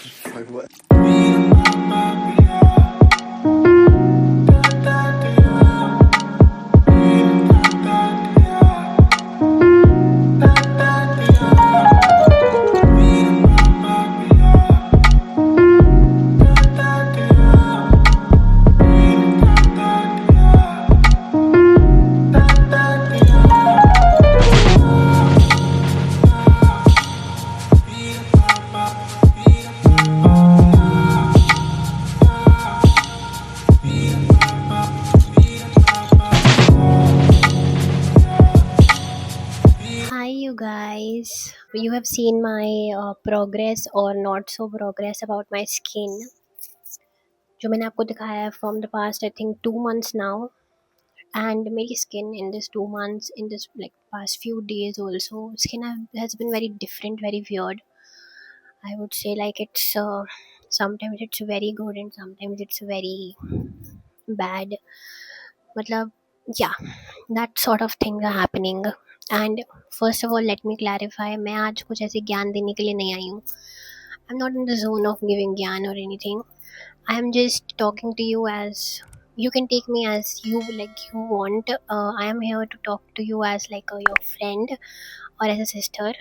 Like what? Hi, you guys. You have seen my progress or not so progress about my skin जो मैंने आपको दिखाया है from the past I think 2 months now. And मेरी skin in this 2 months, in this like past few days also, has been very different, very weird. I would say like it's sometimes it's very good and sometimes it's very bad. मतलब yeah, that sort of things are happening. And first of all, let me clarify, मैं आज कुछ ऐसे ज्ञान देने के लिए नहीं आई हूँ. I'm not in the zone of giving ज्ञान or anything. I'm just talking to you as you can take me as you want. I am here to talk to you as like your friend or as a sister.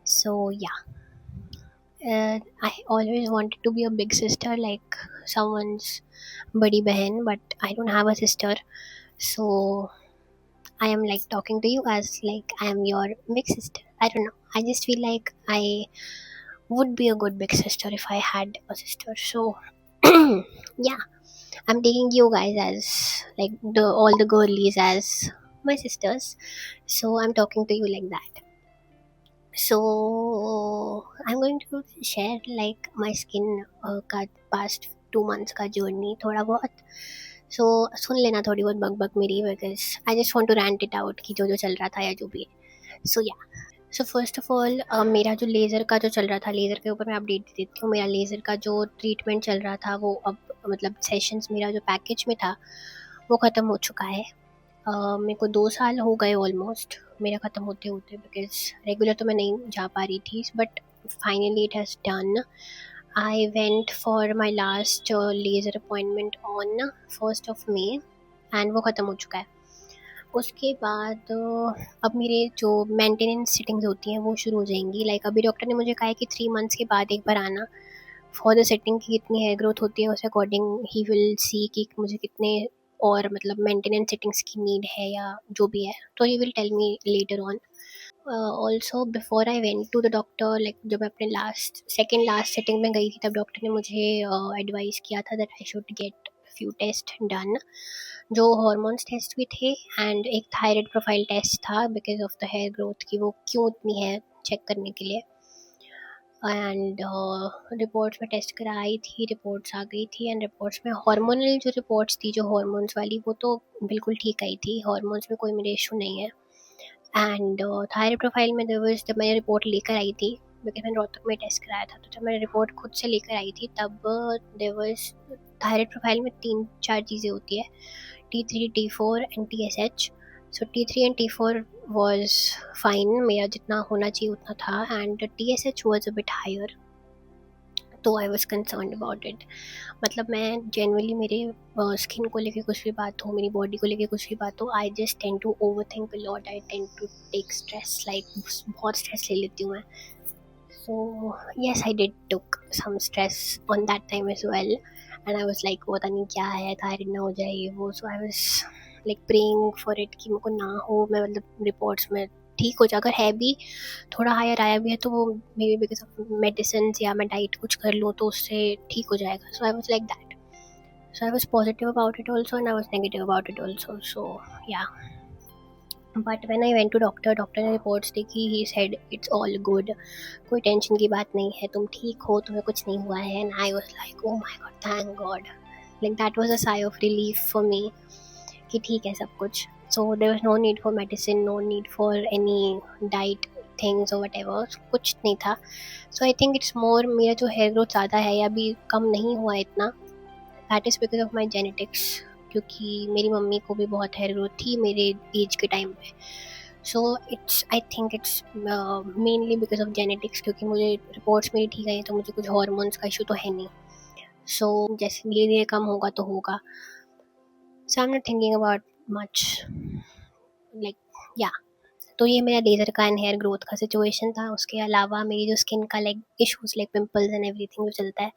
So yeah, I always wanted to be a big sister, like someone's badi behan, but I don't have a sister. So I am like talking to you as like I am your big sister. I don't know. I just feel like I would be a good big sister if I had a sister. So yeah, I'm taking you guys as like the all the girlies as my sisters. So I'm talking to you like that. So I'm going to share like my skin का past 2 months का journey थोड़ा बहुत. So सुन लेना थोड़ी बहुत बक बक मेरी, because I just want to rant it out कि जो जो चल रहा था या जो भी है. So yeah. So first of all मेरा जो लेज़र का जो चल रहा था, लेज़र के ऊपर मैं अपडेट दे देती हूँ. मेरा लेज़र का जो ट्रीटमेंट चल रहा था वो अब मतलब सेशंस मेरा जो पैकेज में था वो ख़त्म हो चुका है. मेरे को 2 साल हो गए ऑलमोस्ट मेरा ख़त्म होते होते, बिकॉज रेगुलर तो मैं नहीं जा पा रही थी, but finally it has done. I went for my last laser appointment on 1 and वो ख़त्म हो चुका है. उसके बाद अब मेरे जो मेंटेनेंस सेटिंग्स होती हैं वो शुरू हो जाएंगी. लाइक अभी डॉक्टर ने मुझे कहा है कि 3 मंथ्स के बाद एक बार आना फॉर द सेटिंग की कितनी हेयर ग्रोथ होती है, उस अकॉर्डिंग ही विल सी कि मुझे कितने और मतलब मेंटेनेंस सेटिंग्स की नीड है या जो भी है, तो he will tell me later on. Also before I went to the doctor, like जब मैं अपने लास्ट सेटिंग में गई थी तब डॉक्टर ने मुझे एडवाइस किया था that I should get few test done, जो हॉर्मोन्स टेस्ट भी थे एंड एक थायराइड प्रोफाइल टेस्ट था because of the hair growth की वो क्यों इतनी है चेक करने के लिए. एंड रिपोर्ट्स में टेस्ट कराई थी, रिपोर्ट्स आ गई थी एंड रिपोर्ट्स में हार्मोनल जो रिपोर्ट्स थी, जो हार्मोन्स वाली, वो तो बिल्कुल ठीक आई थी. हार्मोन्स में कोई मेरे इशू नहीं है. एंड थायराइड प्रोफाइल में जब मैंने रिपोर्ट लेकर आई थी, बिकॉज मैंने रोहतक में टेस्ट कराया था, तो जब मैंने रिपोर्ट खुद से लेकर आई थी तब देयर वाज थायराइड प्रोफाइल में 3-4 चीज़ें होती है, T3, T4 and TSH. So T3 and T4 was fine, मेरा जितना होना चाहिए उतना था, and TSH was a bit higher, तो I was concern about it. मतलब मैं जनरली मेरे स्किन को लेके कुछ भी बात हो, मेरी बॉडी को लेके कुछ भी बात हो, I just tend to over think a lot, I tend to take stress, like बहुत स्ट्रेस ले लेती हूँ मैं. So yes, I did took some stress on that time as well, and I was like पता नहीं क्या है, thyroid ना हो जाए ये वो. So I was like praying for it कि मेरे को ना हो, मैं मतलब रिपोर्ट्स में ठीक हो जाए. अगर है भी थोड़ा हायर आया भी है तो वो may be because of medicine या मैं डाइट कुछ कर लूँ तो उससे ठीक हो जाएगा. So I was like that. So I was positive about it also and I was negative about it also. So yeah. But when I went to doctor ने रिपोर्ट्स देखी, he said it's all good, कोई tension की बात नहीं है, तुम ठीक हो, तुम्हें कुछ नहीं हुआ है. And I was like oh my god, thank god, like that was a sigh of relief for me कि ठीक है सब कुछ. So there was no need for medicine, no need for any diet things or whatever, कुछ नहीं था. So I think it's more मेरा जो हेयर ग्रोथ ज़्यादा है या अभी कम नहीं हुआ इतना, that is because of my genetics, क्योंकि मेरी मम्मी को भी बहुत हेयर ग्रोथ थी मेरे एज के टाइम पे. So it's I think it's mainly because of genetics, क्योंकि मुझे रिपोर्ट्स मेरी ठीक आई है तो मुझे कुछ हॉर्मोन्स का इशू तो है नहीं. सो जैसे धीरे धीरे कम होगा तो होगा. So I am not thinking about much like yeah. तो ये मेरा लेजर का एंड हेयर ग्रोथ का सिचुएशन था. उसके अलावा मेरी जो स्किन का like issues like pimples and everything जो चलता है,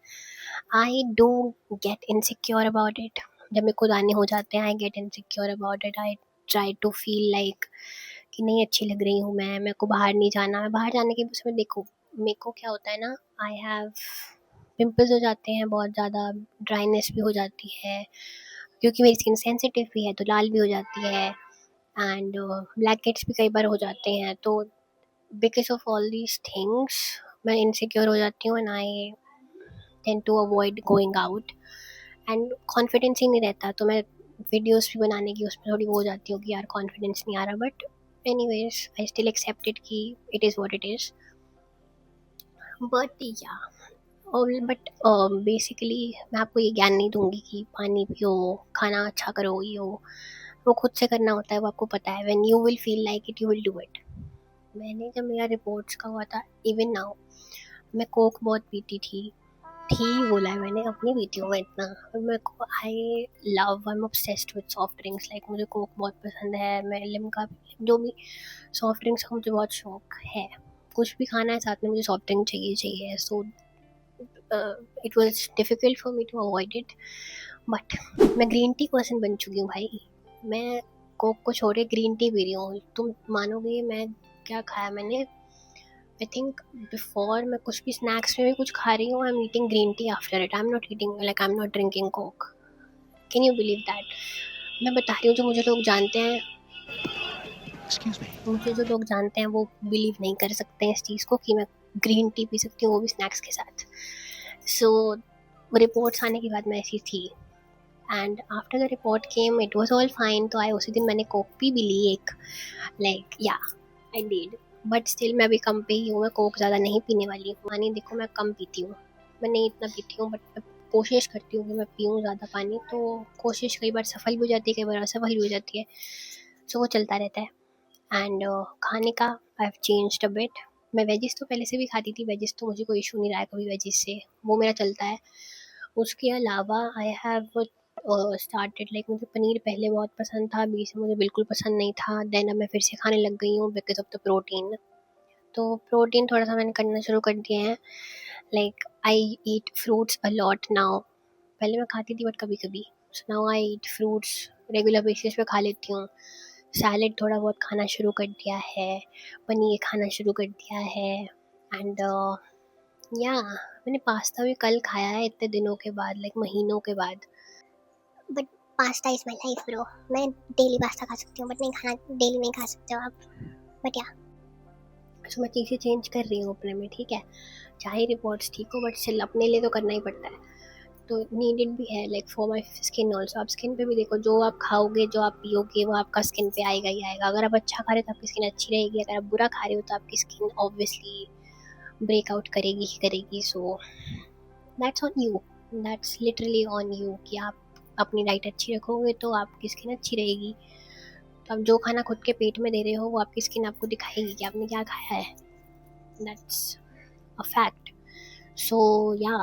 I do get insecure about it. जब मेरे को दाने हो जाते हैं I get insecure about it. I try to feel like कि नहीं अच्छी लग रही हूँ मैं, मेरे को बाहर नहीं जाना. मैं बाहर जाने के उसमें देखो मेरे को क्या होता है ना, आई हैव पिंपल्स हो जाते हैं बहुत ज़्यादा, ड्राइनेस भी हो जाती है क्योंकि मेरी स्किन सेंसिटिव भी है तो लाल भी हो जाती है, एंड ब्लैक हेड्स भी कई बार हो जाते हैं. तो because of all these things मैं इनसिक्योर हो जाती हूँ and I tend to avoid going out. And confidence ही नहीं रहता तो मैं वीडियोस भी बनाने की उसमें थोड़ी वो हो जाती हूँ कि यार कॉन्फिडेंस नहीं आ रहा. But anyways I still accept it कि it is what it is. But yeah but basically मैं आपको ये ज्ञान नहीं दूंगी कि पानी पियो, खाना अच्छा करो, ये वो खुद से करना होता है, वो आपको पता है. When you will feel like it you will do it. मैंने जब मेरा रिपोर्ट्स का हुआ था, इवन नाउ मैं कोक बहुत पीती थी बोला है मैंने, अपनी पीती हूँ मैं इतना. मेरे को I love, I am obsessed with soft drinks. Like मुझे कोक बहुत पसंद है, मैं लिम्का जो भी सॉफ्ट ड्रिंक्स का मुझे बहुत शौक है. कुछ भी खाना है साथ में मुझे सॉफ्ट ड्रिंक चाहिए. So it was difficult for me to avoid it. But मैं ग्रीन टी पर्सन बन चुकी हूँ भाई. मैं कोक को छोड़ के ग्रीन टी पी रही हूँ. तुम मानोगे मैं क्या खाया मैंने? आई थिंक बिफोर मैं कुछ भी स्नैक्स में भी कुछ खा रही हूँ, I am eating green tea after it. I am not eating like I am not drinking Coke. Can you believe that? मैं बता रही हूँ, जो मुझे लोग जानते हैं, मुझे जो लोग जानते हैं वो बिलीव नहीं कर सकते हैं इस चीज़ को कि मैं ग्रीन टी पी सकती हूँ, वो भी स्नैक्स के साथ. सो रिपोर्ट्स आने के बाद मैं ऐसी थी. And after the report came it was all fine. तो आई उसी दिन मैंने कोक पी भी ली एक, लाइक या आई डिड. बट स्टिल मैं अभी कम पे ही हूँ. मैं कोक ज़्यादा नहीं पीने वाली हूँ. पानी देखो मैं कम पीती हूँ, मैं नहीं इतना पीती हूँ. बट मैं कोशिश करती हूँ कि मैं पीऊँ ज़्यादा पानी. तो कोशिश कई बार सफल भी हो जाती है, कई बार असफल भी हो जाती है. सो वो चलता रहता है. एंड खाने का I have changed a bit. मैं वेजिस तो पहले से भी खाती थी, वेजिस तो मुझे कोई इशू नहीं रहा है कभी वेजिस से, वो मेरा चलता है. उसके अलावा आई हैव स्टार्टेड लाइक मुझे पनीर पहले बहुत पसंद था, अभी से मुझे बिल्कुल पसंद नहीं था. देन अब मैं फिर से खाने लग गई हूँ बिकॉज ऑफ द प्रोटीन. तो प्रोटीन थोड़ा सा मैंने करना शुरू कर दिया है. Like I eat fruits a lot now. पहले मैं खाती थी बट कभी कभी. So now I eat fruits regular basis पे खा लेती हूँ. सैलेड थोड़ा बहुत खाना शुरू कर दिया है, पनीर खाना शुरू कर दिया है. एंड या मैंने पास्ता भी कल खाया है इतने दिनों के बाद, लाइक महीनों के बाद. But pasta is my life bro. मैं डेली पास्ता खा सकती हूँ बट नहीं खाना, डेली नहीं खा सकते हो आप. बट या सो मैं चीज़ें चेंज कर रही हूँ अपने में, ठीक है. चाहे रिपोर्ट्स ठीक हो बट स्टिल अपने लिए तो करना ही पड़ता है. तो नीडेड भी है like for my skin also. आप स्किन पे भी देखो, जो आप खाओगे जो आप पियोगे वो आपका स्किन पे आएगा ही आएगा. अगर आप अच्छा खा रहे हो तो आपकी स्किन अच्छी रहेगी, अगर आप बुरा खा रहे हो तो आपकी स्किन ऑब्वियसली ब्रेकआउट करेगी ही करेगी. So that's on you, that's literally on you कि आप अपनी डाइट अच्छी रखोगे तो आपकी स्किन अच्छी रहेगी. तो आप जो खाना खुद के पेट में दे रहे हो वो आपकी स्किन आपको दिखाएगी कि आपने क्या खाया है. That's a fact. So yeah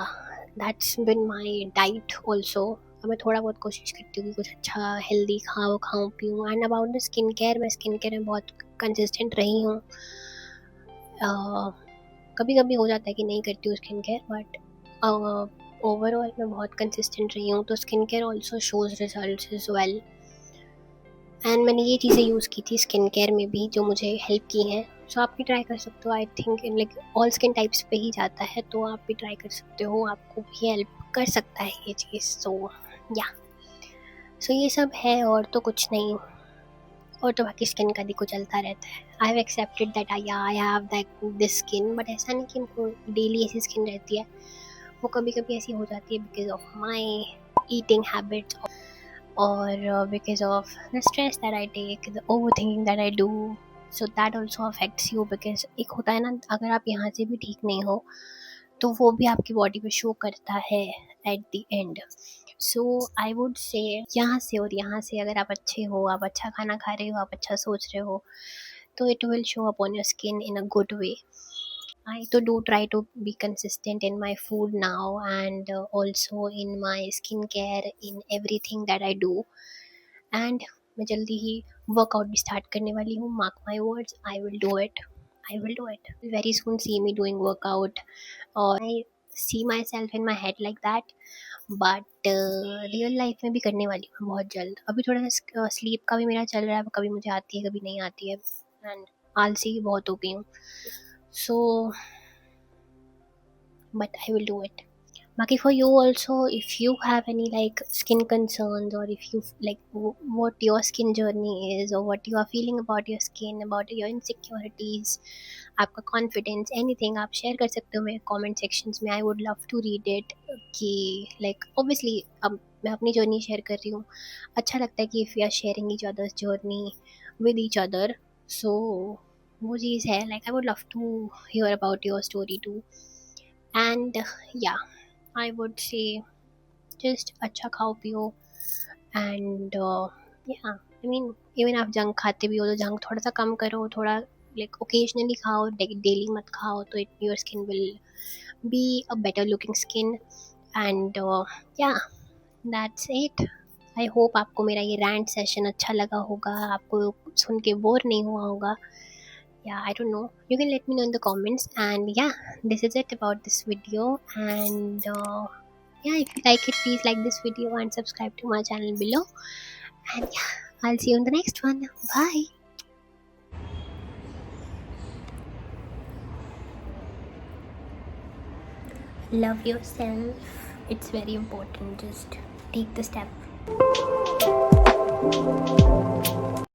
that's been my diet also. मैं थोड़ा बहुत कोशिश करती हूँ कि कुछ अच्छा हेल्दी खाऊँ पीऊँ. And about the skin care, मैं स्किन केयर में बहुत कंसिस्टेंट रही हूँ. कभी कभी हो जाता है कि नहीं करती हूँ स्किन केयर, बट ओवरऑल मैं बहुत कंसिस्टेंट रही हूँ. तो skin care also shows results is well. And मैंने ये चीज़ें यूज़ की थी स्किन केयर में भी जो मुझे हेल्प की हैं. सो आप भी ट्राई कर सकते हो. I think in like all skin types पे ही जाता है, तो आप भी ट्राई कर सकते हो, आपको भी हेल्प कर सकता है ये चीज़. सो या सो ये सब है और तो कुछ नहीं. और तो बाकी स्किन का देखो चलता रहता है. I have accepted that I have that this skin. But ऐसा नहीं कि डेली ऐसी स्किन रहती है, वो कभी कभी ऐसी हो जाती है because of my eating habits or because of the stress that I take, the overthinking that I do. So that also affects you because एक होता है ना, अगर आप यहाँ से भी ठीक नहीं हो तो वो भी आपकी बॉडी पे शो करता है at the end. So I would say यहाँ से और यहाँ से अगर आप अच्छे हो, आप अच्छा खाना खा रहे हो, आप अच्छा सोच रहे हो, तो it will show up on your skin in a good way. I to do try to be consistent in my food now, and also in my skincare, in everything that I do. And मैं जल्दी ही workout भी start करने वाली हूँ. Mark my words, I will do it. I will do it. Very soon see me doing workout, or I see myself in my head like that. But real life में भी करने वाली हूँ बहुत जल्द. अभी थोड़ा सा स्लीप का भी मेरा चल रहा है, कभी मुझे आती है कभी नहीं आती है, एंड आलसी बहुत हो गई हूँ. So but I will do it. Maki, for you also, if you have any like skin concerns, or if you like what your skin journey is, or what you are feeling about your skin, about your insecurities, आपका confidence, anything आप share कर सकते हो मेरे comment sections में. I would love to read it. कि like obviously अब मैं अपनी journey share कर रही हूँ, अच्छा लगता है कि if we are sharing each other's journey with each other. So वो चीज़ है, like I would love to hear about your story too. And yeah, I would say just अच्छा खाओ पियो. And yeah, I mean even आप junk खाते भी हो तो जंक थोड़ा सा कम करो, थोड़ा like occasionally खाओ, daily मत खाओ, तो your skin will be a better looking skin. And yeah, that's it. I hope आपको मेरा ये rant session अच्छा लगा होगा, आपको सुन के बोर नहीं हुआ होगा. Yeah, I don't know, you can let me know in the comments. And yeah, this is it about this video. And yeah, if you like it, please like this video and subscribe to my channel below. And yeah, I'll see you in the next one. Bye. Love yourself, it's very important. Just take the step.